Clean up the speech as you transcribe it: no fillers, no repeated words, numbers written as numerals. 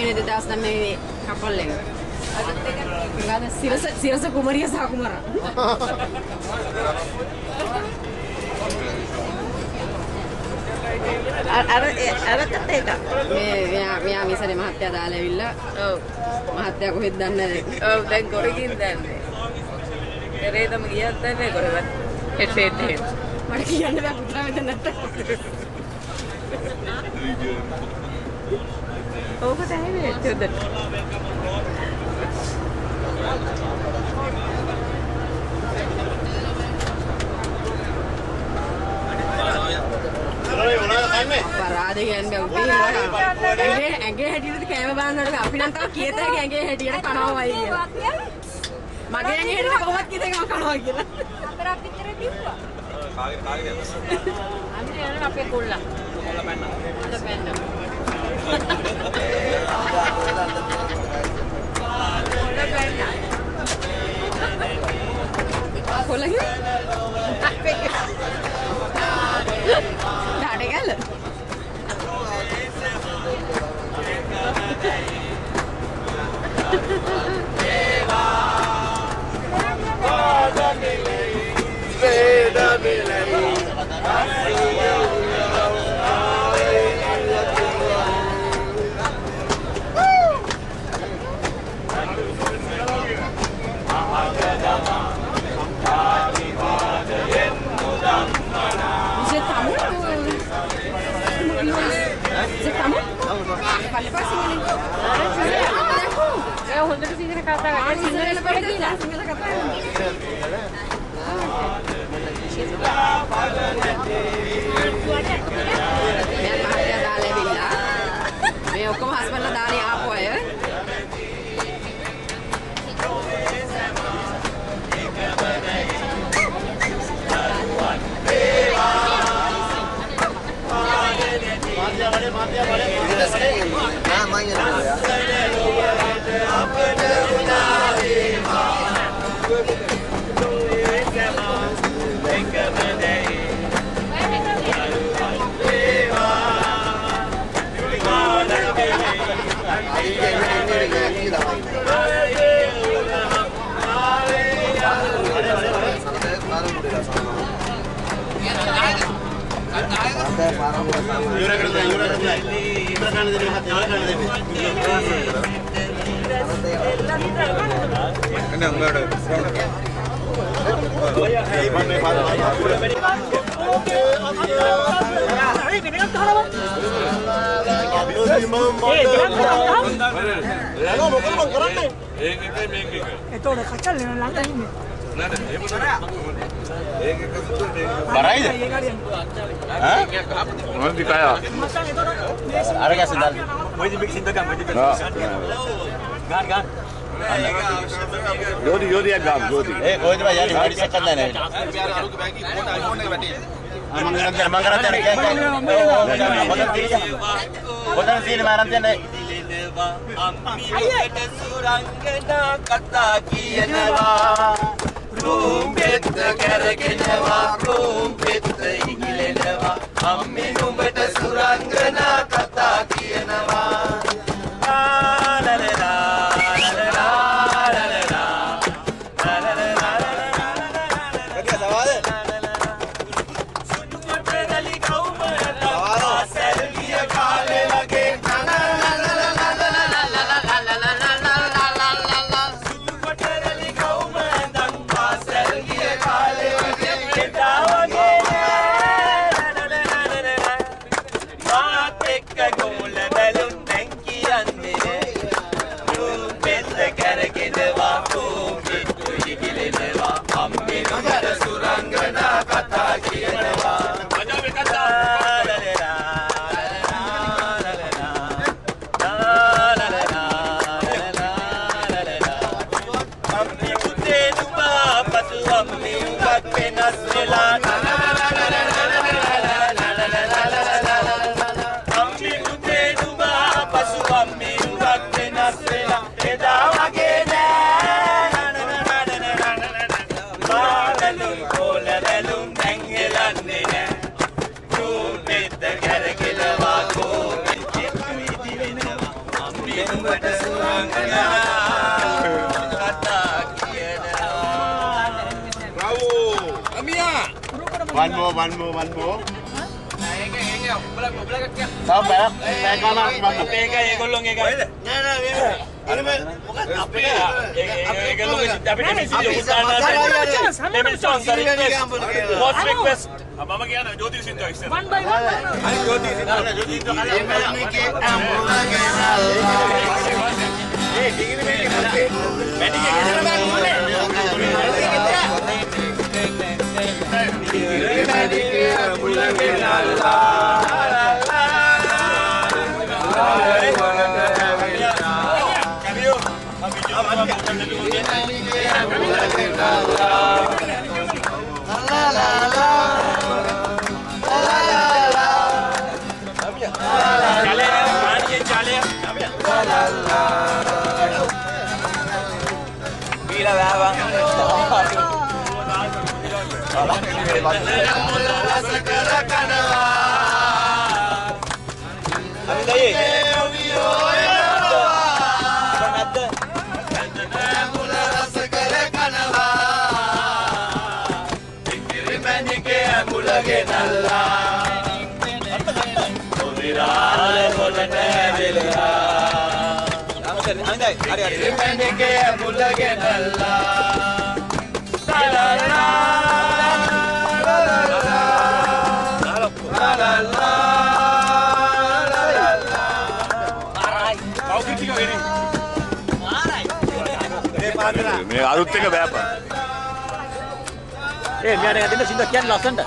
මේ 2000 මේ කපල් එක. අද සිරස කුමරිය සහ කුමරා. අරකට එක. මෙයා මිසනේ මහත්තයා දාලා ඇවිල්ලා. ඔව්. මහත්තයා කොහෙද දන්නේ නැහැ. ඔව් දැන් කොහෙකින් දන්නේ. එරේදම ගියත් දන්නේ කොහෙවත්. හෙට් මට කියන්න බෑ පුතා මෙතන නැත්තම්. ඕකට ඇහෙන්නේ චොදට. පරාදේ කියන්නේ උදේ ඇඟේ හැටියට කෑම බලන්නට අපි නම් තාම කීයත හැකි ඇඟේ හැටියට කනවායි කියලා. මගේ ඇඟේ හැටියට කොහොමද කීයත එකම කනවා කියලා. අපරා පිටරේ කිව්වා. කාගේ අන්නේ යන අපේ කොල්ලා. කොල්ලා පැන්න. කොල්ලා ඩාඩේ ගල හොඳට සිංහල කතා කරලා සිංහල පොඩ කියලා සිංහල කතා කරනවා. මේ ඔක්කොම හස්බන්ඩ්ලා දානේ ආපු අය. Yodi agam Yodi. Koi tu bayar hari sekat dah ni. Mangaran Bodan sini maran tiada. Surangana kata kianawa, rumpet kerkenawa, rumpet igilenawa. Ammi numbet surangana kata kianawa. La la la. one more. Tahu banyak, saya kanan banget. Nggak, most request. Mama කියනවා ජෝතිෂ සින්දුව ඉස්සෙල්ලා. One by one. මේ අලුත් එක බෑපා. මෙයාට යදින්න සින්දුවක් කියන්න ලස්සනට.